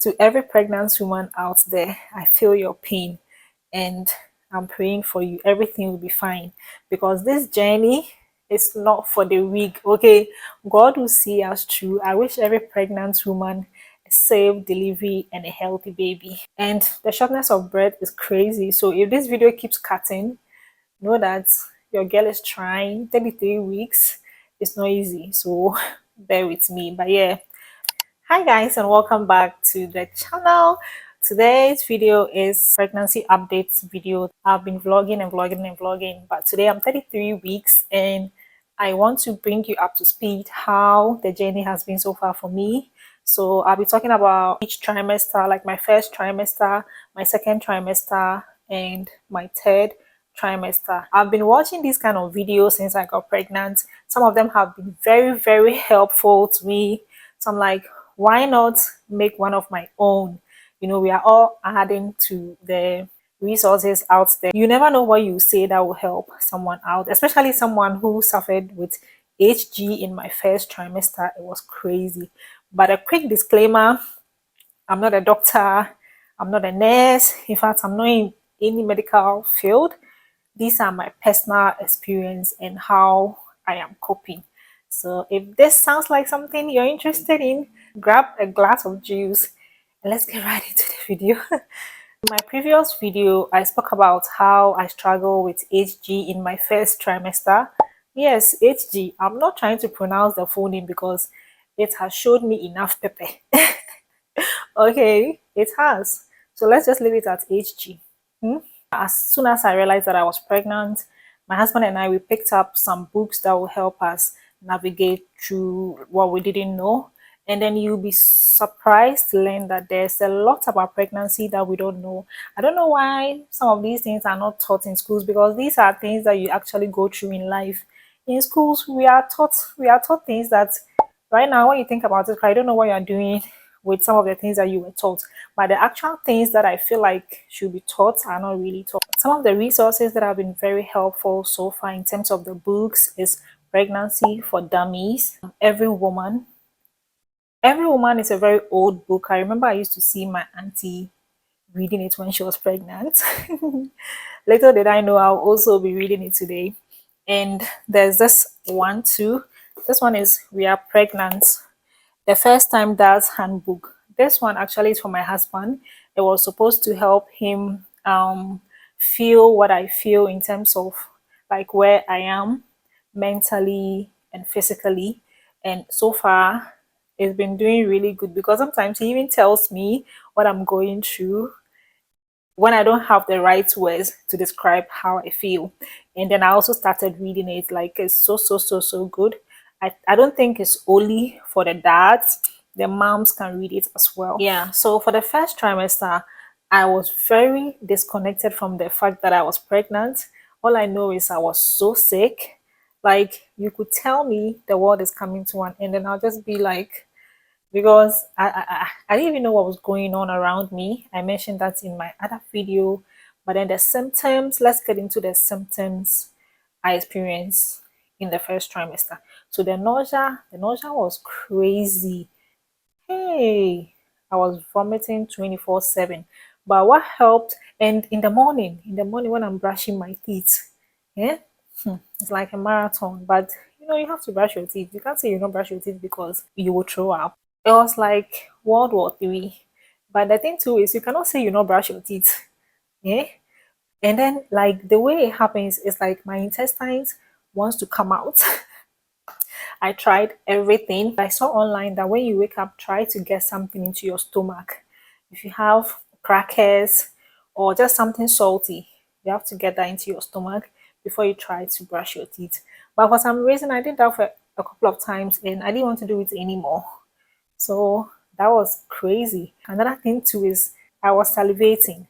To every pregnant woman out there, I feel your pain and I'm praying for you. Everything will be fine because this journey is not for the weak. Okay, God will see us through. I wish every pregnant woman a safe delivery and a healthy baby. And the shortness of breath is crazy. So if this video keeps cutting, know that your girl is trying. 33 weeks. It's not easy. So bear with me. But yeah, hi guys and welcome back to the channel. Today's video is pregnancy updates video. I've been vlogging and vlogging and vlogging, but today I'm 33 weeks and I want to bring you up to speed how the journey has been so far for me. So I'll be talking about each trimester, like my first trimester, my second trimester, and my third trimester. I've been watching these kind of videos since I got pregnant. Some of them have been very helpful to me. So I'm like, why not make one of my own? You know, we are all adding to the resources out there. You never know what you say that will help someone out, especially someone who suffered with HG in my first trimester. It was crazy. But a quick disclaimer, I'm not a doctor, I'm not a nurse. In fact, I'm not in any medical field. These are my personal experience and how I am coping. So if this sounds like something you're interested in, grab a glass of juice and let's get right into the video. In my previous video, I spoke about how I struggle with HG in my first trimester. Yes, HG. I'm not trying to pronounce the full name because it has showed me enough pepper. Okay, it has. So let's just leave it at HG. As soon as I realized that I was pregnant, my husband and I, we picked up some books that will help us navigate through what we didn't know. And then you'll be surprised to learn that there's a lot about pregnancy that we don't know. I don't know why some of these things are not taught in schools, because these are things that you actually go through in life. In schools, we are taught things that right now, when you think about it, I don't know what you're doing with some of the things that you were taught, but the actual things that I feel like should be taught are not really taught. Some of the resources that have been very helpful so far in terms of the books is Pregnancy for Dummies, Every Woman is a very old book. I remember I used to see my auntie reading it when she was pregnant. Little did I know I'll also be reading it today. And there's this one too. This one is We Are Pregnant, the First Time Dad's Handbook. This one actually is for my husband. It was supposed to help him feel what I feel in terms of like where I am mentally and physically. And so far, it's been doing really good because sometimes he even tells me what I'm going through when I don't have the right words to describe how I feel. And then I also started reading it. Like, it's so good. I don't think it's only for the dads. The moms can read it as well. Yeah. So for the first trimester, I was very disconnected from the fact that I was pregnant. All I know is I was so sick. Like, you could tell me the world is coming to an end, and I'll just be like, because I didn't even know what was going on around me. I mentioned that in my other video. But then the symptoms, let's get into the symptoms I experienced in the first trimester. So the nausea was crazy. Hey, I was vomiting 24/7. But what helped, and in the morning when I'm brushing my teeth, yeah, it's like a marathon. But you have to brush your teeth. You can't say you don't brush your teeth because you will throw up. It was like World War III. But the thing too is you cannot say you not brush your teeth. Yeah. And then like the way it happens is like my intestines wants to come out. I tried everything. I saw online that when you wake up, try to get something into your stomach. If you have crackers or just something salty, you have to get that into your stomach before you try to brush your teeth. But for some reason, I did that for a couple of times and I didn't want to do it anymore. So that was crazy. Another thing too is I was salivating.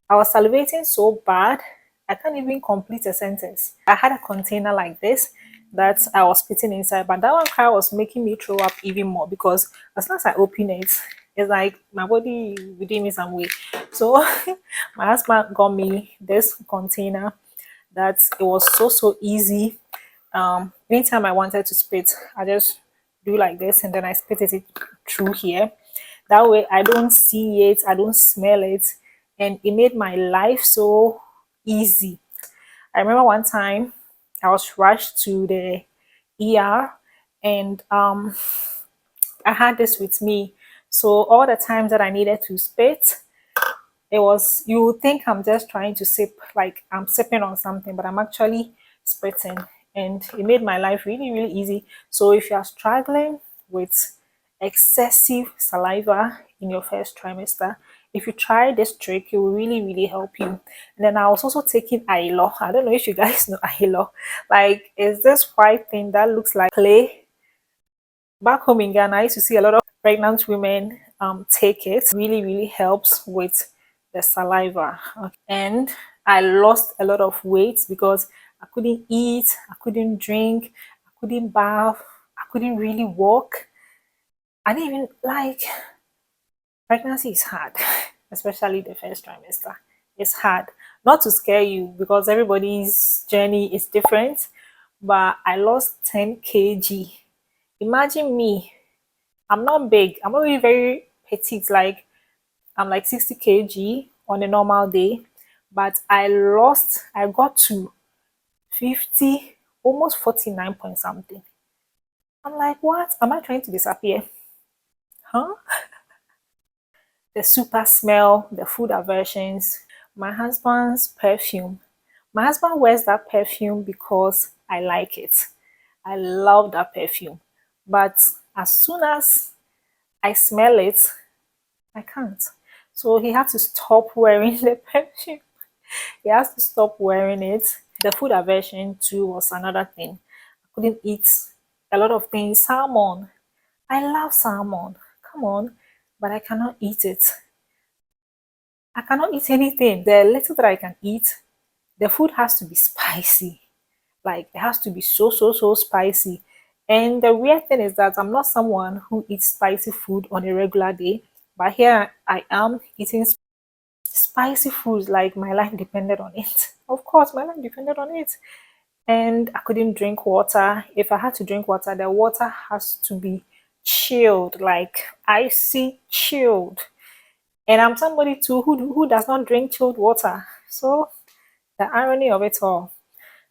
I was salivating so bad, I can't even complete a sentence. I had a container like this that I was spitting inside, but that one kind was making me throw up even more because as soon as I open it, it's like my body within me some way. So my husband got me this container that it was so easy. Anytime I wanted to spit, I just do like this and then I spit it through here. That way I don't see it, I don't smell it, and it made my life so easy. I remember one time I was rushed to the ER, and I had this with me. So all the times that I needed to spit, it was, you would think I'm just trying to sip, like I'm sipping on something, but I'm actually spitting. And it made my life really, really easy. So if you are struggling with excessive saliva in your first trimester, if you try this trick, it will really, really help you. And then I was also taking ILO. I don't know if you guys know ILO. Like, it's this white thing that looks like clay. Back home in Ghana, I used to see a lot of pregnant women take it. Really, really helps with the saliva. Okay. And I lost a lot of weight because I couldn't eat, I couldn't drink, I couldn't bath, I couldn't really walk. I didn't even like, pregnancy is hard, especially the first trimester. It's hard. Not to scare you because everybody's journey is different, but I lost 10 kg. Imagine me, I'm not big. I'm not really very petite. Like, I'm like 60 kg on a normal day, but I got to 50, almost 49 point something. I'm like, what? Am I trying to disappear? Huh? The super smell, the food aversions, my husband's perfume. My husband wears that perfume because I like it. I love that perfume. But as soon as I smell it, I can't. So he had to stop wearing the perfume. He has to stop wearing it. The food aversion too was another thing. I couldn't eat a lot of things. Salmon. I love salmon. Come on. But I cannot eat it. I cannot eat anything. The little that I can eat, the food has to be spicy. Like, it has to be so, so, so spicy. And the weird thing is that I'm not someone who eats spicy food on a regular day. But here I am eating spicy foods like my life depended on it. Of course, my life depended on it. And I couldn't drink water. If I had to drink water, the water has to be chilled, like icy chilled. And I'm somebody too who does not drink chilled water. So the irony of it all.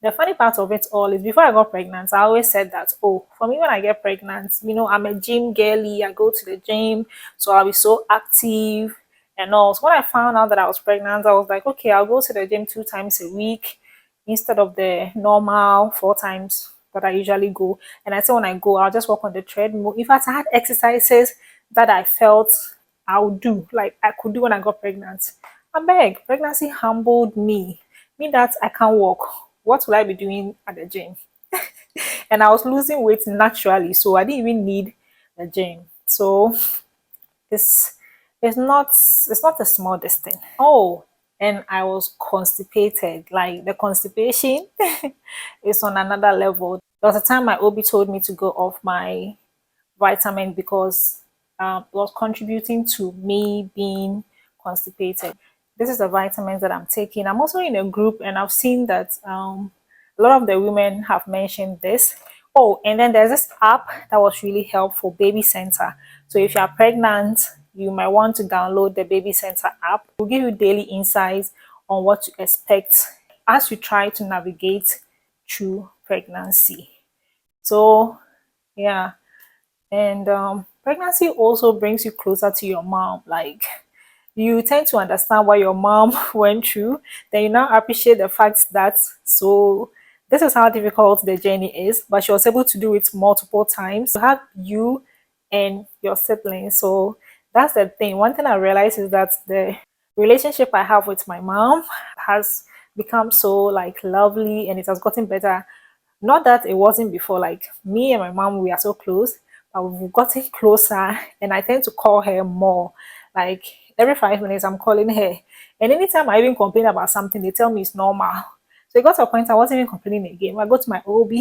The funny part of it all is before I got pregnant, I always said that, oh, for me, when I get pregnant, I'm a gym girly. I go to the gym, so I'll be so active and all. So when I found out that I was pregnant, I was like, okay, I'll go to the gym 2 times a week instead of the normal 4 times that I usually go. And I said when I go, I'll just walk on the treadmill. In fact, I had exercises that I felt I would do, like I could do when I got pregnant. I beg, pregnancy humbled me. Me that I can't walk. What will I be doing at the gym? And I was losing weight naturally, so I didn't even need the gym. So it's it's not a small distance. Oh, and I was constipated. Like, the constipation is on another level. There was a time my OB told me to go off my vitamin because it was contributing to me being constipated. This is the vitamins that I'm taking. I'm also in a group, and I've seen that a lot of the women have mentioned this. Oh, and then there's this app that was really helpful, Baby Center. So if you are pregnant, you might want to download the Baby Center app. It will give you daily insights on what to expect as you try to navigate through pregnancy. So yeah, and pregnancy also brings you closer to your mom. Like, you tend to understand what your mom went through. Then you now appreciate the fact that, so this is how difficult the journey is, but she was able to do it multiple times. You have you and your siblings. So that's the thing. One thing I realized is that the relationship I have with my mom has become so like lovely, and it has gotten better. Not that it wasn't before, like me and my mom, we are so close, but we've gotten closer, and I tend to call her more. Like, every 5 minutes, I'm calling her. And anytime I even complain about something, they tell me it's normal. So it got to a point I wasn't even complaining again. When I go to my OB,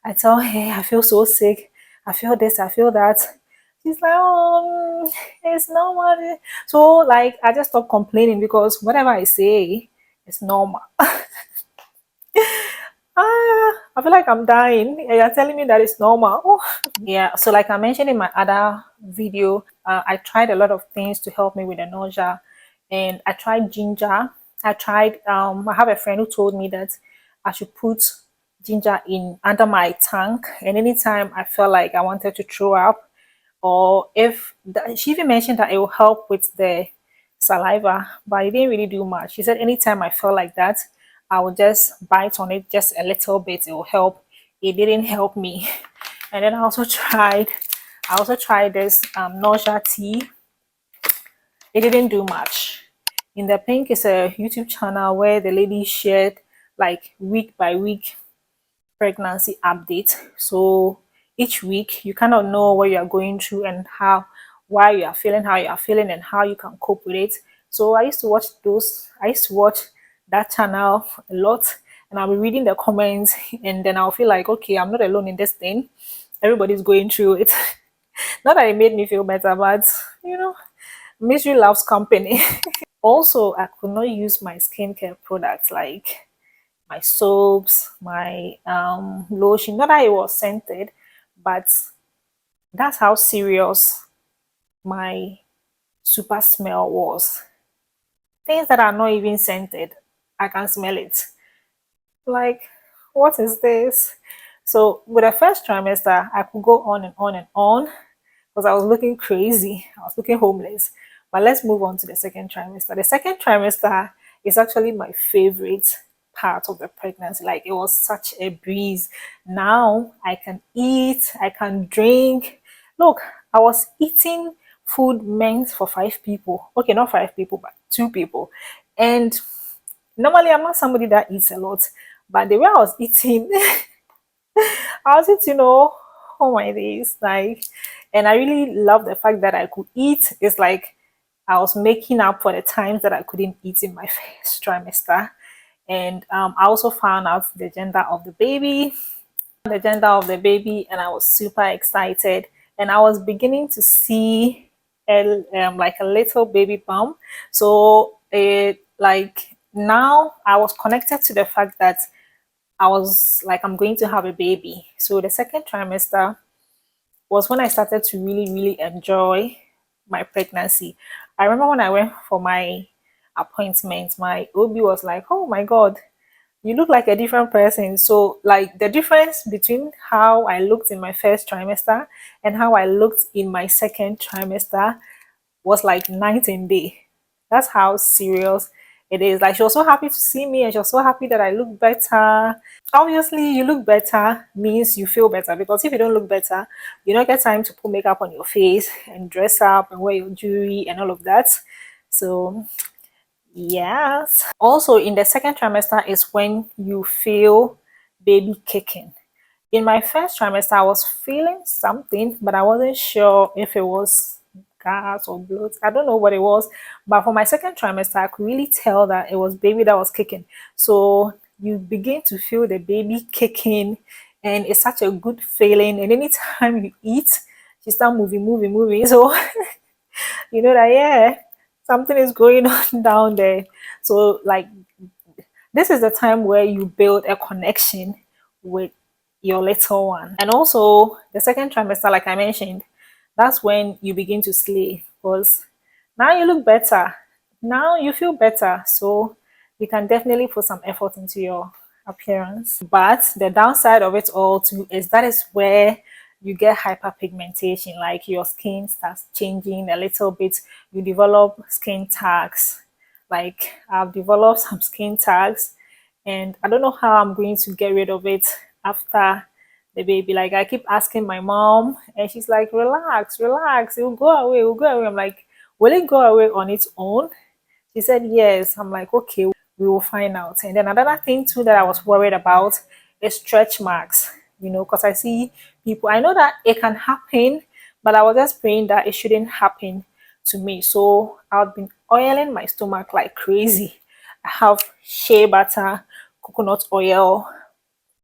I tell her, I feel so sick. I feel this, I feel that. She's like, oh, it's normal. So, like, I just stop complaining because whatever I say, it's normal. I feel like I'm dying. And you're telling me that it's normal. Oh. Yeah, so like I mentioned in my other video. I tried a lot of things to help me with the nausea, and I tried ginger. I have a friend who told me that I should put ginger in under my tank, and anytime I felt like I wanted to throw up, or if she even mentioned that it will help with the saliva, but it didn't really do much. She said anytime I felt like that, I would just bite on it just a little bit, it will help. It didn't help me. And then I also tried this nausea tea. It didn't do much. In the Pink is a YouTube channel where the lady shared like week by week pregnancy update. So each week you kind of know what you are going through and why you are feeling, how you are feeling, and how you can cope with it. So I used to watch those. I used to watch that channel a lot, and I'll be reading the comments, and then I'll feel like, okay, I'm not alone in this thing. Everybody's going through it. Not that it made me feel better, but you know, misery loves company. Also, I could not use my skincare products like my soaps, my lotion. Not that it was scented, but that's how serious my super smell was. Things that are not even scented, I can smell it. Like, what is this? So with the first trimester, I could go on and on and on because I was looking crazy. I was looking homeless. But let's move on to the second trimester. The second trimester is actually my favorite part of the pregnancy. Like, it was such a breeze. Now I can eat, I can drink. Look, I was eating food meant for 5 people. Okay, not 5 people, but 2 people. And normally I'm not somebody that eats a lot, but the way I was eating, I was eating, oh my days, like, and I really love the fact that I could eat. It's like I was making up for the times that I couldn't eat in my first trimester. And I also found out the gender of the baby, and I was super excited. And I was beginning to see like a little baby bump. So it like now I was connected to the fact that I was like, I'm going to have a baby. So the second trimester was when I started to really, really enjoy my pregnancy. I remember when I went for my appointment, my OB was like, oh my God, you look like a different person. So, like, the difference between how I looked in my first trimester and how I looked in my second trimester was like night and day. That's how serious it is. Like, she was so happy to see me, and she was so happy that I look better. Obviously, you look better means you feel better, because if you don't look better, you don't get time to put makeup on your face and dress up and wear your jewelry and all of that. So yes. Also, in the second trimester is when you feel baby kicking. In my first trimester, I was feeling something, but I wasn't sure if it was gas or blood. I don't know what it was. But for my second trimester, I could really tell that it was baby that was kicking. So you begin to feel the baby kicking, and it's such a good feeling. And anytime you eat, you start moving. So you know that, yeah, something is going on down there. So like, this is the time where you build a connection with your little one. And also the second trimester, like I mentioned, that's when you begin to slay, because now you look better, now you feel better, so you can definitely put some effort into your appearance. But the downside of it all too is that is where you get hyperpigmentation, like your skin starts changing a little bit. You develop skin tags. Like, I've developed some skin tags, and I don't know how I'm going to get rid of it after the baby. Like, I keep asking my mom, and she's like, relax, relax, it will go away, it will go away. I'm like, will it go away on its own? She said yes. I'm like, okay, we will find out. And then another thing too that I was worried about is stretch marks, because I see people, I know that it can happen, but I was just praying that it shouldn't happen to me. So I've been oiling my stomach like crazy. I have shea butter, coconut oil,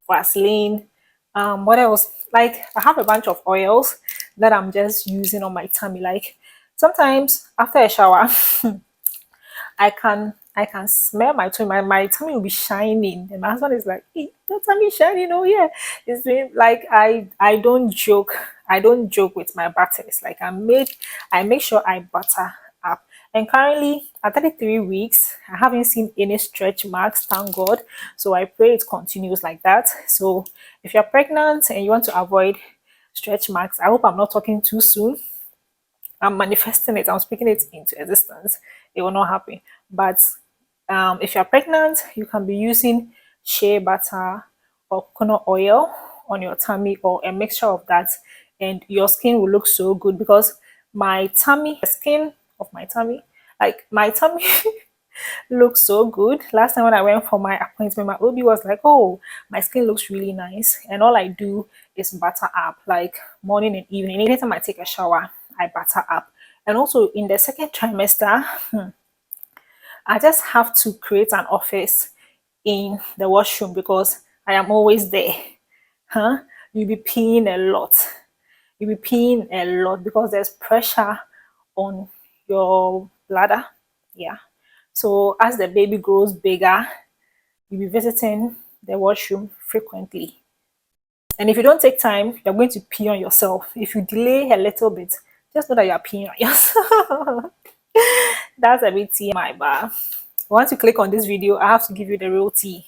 Vaseline. What else? Like, I have a bunch of oils that I'm just using on my tummy. Like, sometimes after a shower, I can smell my tummy. My tummy will be shining. And my husband is like, "Eh." your tummy shining. Oh yeah, it's been like I don't joke. I don't joke with my butters. Like I make sure I butter up. And currently at 33 weeks, I haven't seen any stretch marks, thank God. So I pray it continues like that. So if you're pregnant and you want to avoid stretch marks, I hope I'm not talking too soon. I'm manifesting it, I'm speaking it into existence. It will not happen. But if you're pregnant, you can be using shea butter or coconut oil on your tummy or a mixture of that, and your skin will look so good because my tummy, the skin of my tummy, like my tummy looks so good. Last time when I went for my appointment, my OB was like, "Oh, my skin looks really nice," and all I do is butter up, like morning and evening. Anytime I take a shower, I butter up. And also in the second trimester, I just have to create an office in the washroom because I am always there. Huh? You'll be peeing a lot. You'll be peeing a lot because there's pressure on your bladder. Yeah. So as the baby grows bigger, you'll be visiting the washroom frequently. And if you don't take time, you're going to pee on yourself. If you delay a little bit, just know that you're peeing on yourself. That's a bit TMI, but once you click on this video, I have to give you the real tea.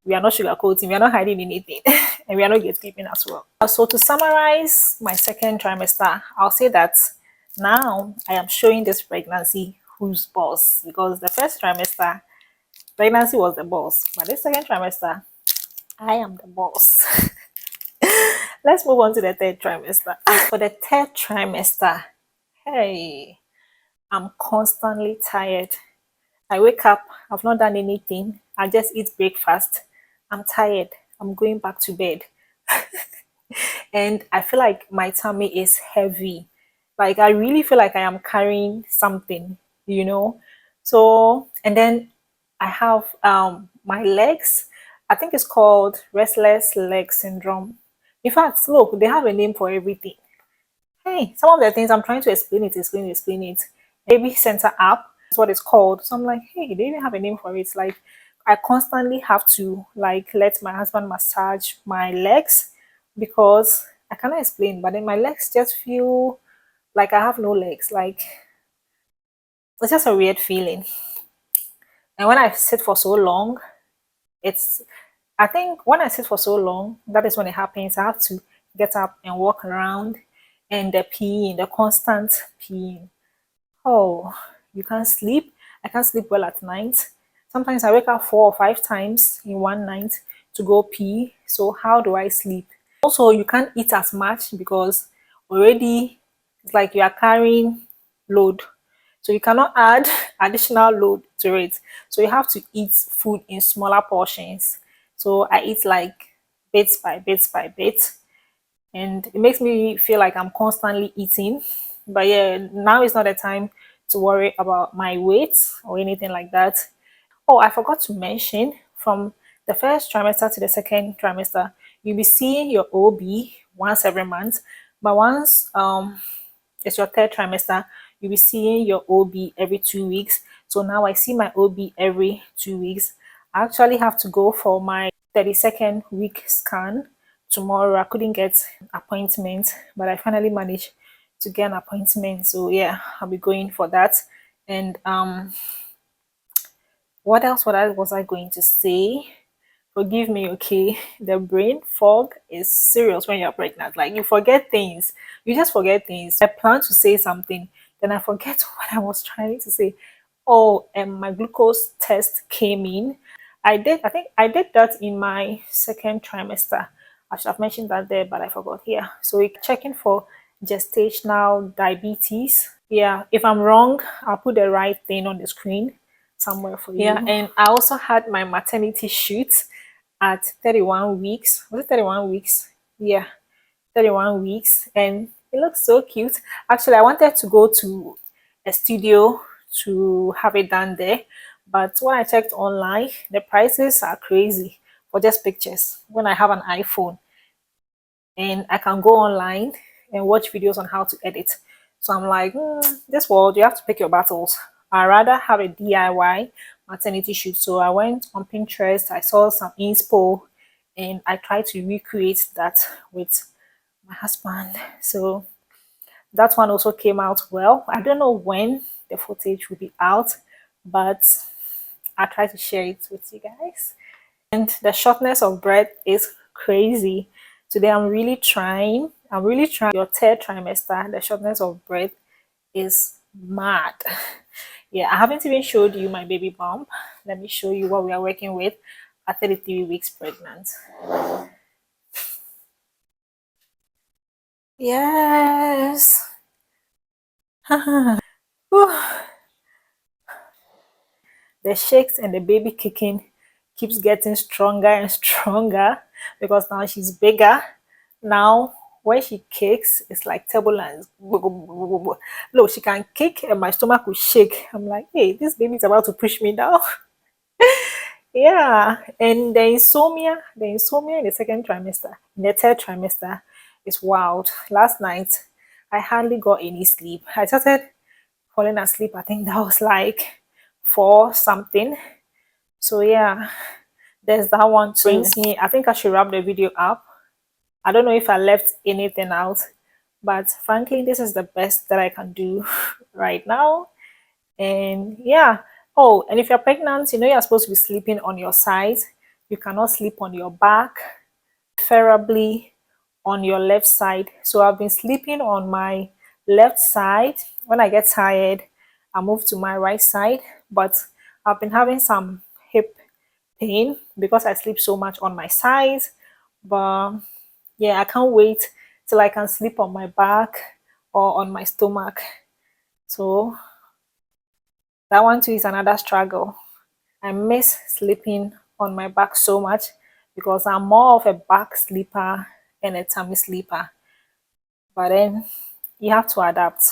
We are not sugarcoating, we are not hiding anything, and we are not gatekeeping as well. So to summarize my second trimester, I'll say that now I am showing this pregnancy who's boss, because the first trimester, pregnancy was the boss, but this second trimester, I am the boss. Let's move on to the third trimester. For the third trimester, hey, I'm constantly tired. I wake up, I've not done anything, I just eat breakfast. I'm tired, I'm going back to bed. And I feel like my tummy is heavy. Like I really feel like I am carrying something, you know. So and then I have my legs. I think it's called restless leg syndrome. In fact, look, they have a name for everything. Hey, some of the things I'm trying to explain it. Baby center app is what it's called. So I'm like, hey, they even have a name for it. Like I constantly have to like let my husband massage my legs because I cannot explain, but then my legs just feel like I have no legs. Like it's just a weird feeling. And when I sit for so long, it's I think when I sit for so long, that is when it happens. I have to get up and walk around and the peeing, the constant peeing. Oh, you can't sleep. I can't sleep well at night. Sometimes I wake up 4 or 5 times in one night to go pee. So how do I sleep? Also, you can't eat as much because already it's like you are carrying load. So you cannot add additional load to it. So you have to eat food in smaller portions. So I eat like bits by bits by bit, and it makes me feel like I'm constantly eating. But yeah, now is not the time to worry about my weight or anything like that. Oh, I forgot to mention from the first trimester to the second trimester, you'll be seeing your OB once every month. But once it's your third trimester, you'll be seeing your OB every 2 weeks. So now I see my OB every 2 weeks. I actually have to go for my 32nd week scan tomorrow. I couldn't get appointment, but I finally managed to get an appointment. So yeah, I'll be going for that. And what else was I going to say? Forgive me, okay? The brain fog is serious when you're pregnant. Like you forget things. You just forget things. I plan to say something, then I forget what I was trying to say. Oh, and my glucose test came in. I think I did that in my second trimester. I should have mentioned that there, but I forgot here. So we're checking for gestational diabetes. Yeah, if I'm wrong, I'll put the right thing on the screen somewhere for you. Yeah, and I also had my maternity shoot at 31 weeks. Was it 31 weeks? Yeah, 31 weeks. And it looks so cute. Actually, I wanted to go to a studio to have it done there. But when I checked online, the prices are crazy for just pictures when I have an iPhone and I can go online and watch videos on how to edit. So I'm like, this world, you have to pick your battles. I rather have a DIY maternity shoot. So I went on Pinterest, I saw some inspo, and I try to recreate that with my husband. So that one also came out well. I don't know when the footage will be out, but I try to share it with you guys. And the shortness of breath is crazy. Today I'm really trying. I'm really trying. Your third trimester, the shortness of breath is mad. Yeah, I haven't even showed you my baby bump. Let me show you what we are working with at 33 weeks pregnant. Yes. The shakes and the baby kicking keeps getting stronger and stronger because now she's bigger. Now, when she kicks, it's like turbulence. No, she can kick and my stomach will shake. I'm like, hey, this baby's about to push me down. Yeah, and the insomnia in the second trimester, in the third trimester, is wild. Last night, I hardly got any sleep. I started falling asleep. I think that was like four something. So yeah, there's that one too. Brings me. I think I should wrap the video up. I don't know if I left anything out, but frankly, this is the best that I can do right now. And yeah. Oh, and if you're pregnant, you're supposed to be sleeping on your side. You cannot sleep on your back, preferably on your left side. So I've been sleeping on my left side. When I get tired, I move to my right side. But I've been having some hip pain because I sleep so much on my side. But yeah, I can't wait till I can sleep on my back or on my stomach. So that one too is another struggle. I miss sleeping on my back so much because I'm more of a back sleeper and a tummy sleeper. But then you have to adapt.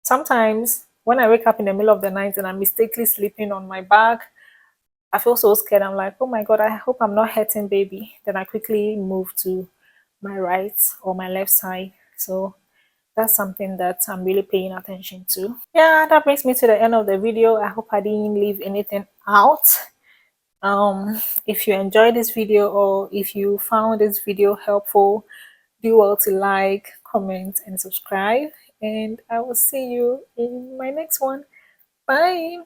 Sometimes when I wake up in the middle of the night and I'm mistakenly sleeping on my back, I feel so scared. I'm like, oh my God, I hope I'm not hurting baby. Then I quickly move to my right or my left side. So that's something that I'm really paying attention to. Yeah, that brings me to the end of the video. I hope I didn't leave anything out. If you enjoyed this video or if you found this video helpful, do well to like, comment, and subscribe. And I will see you in my next one. Bye.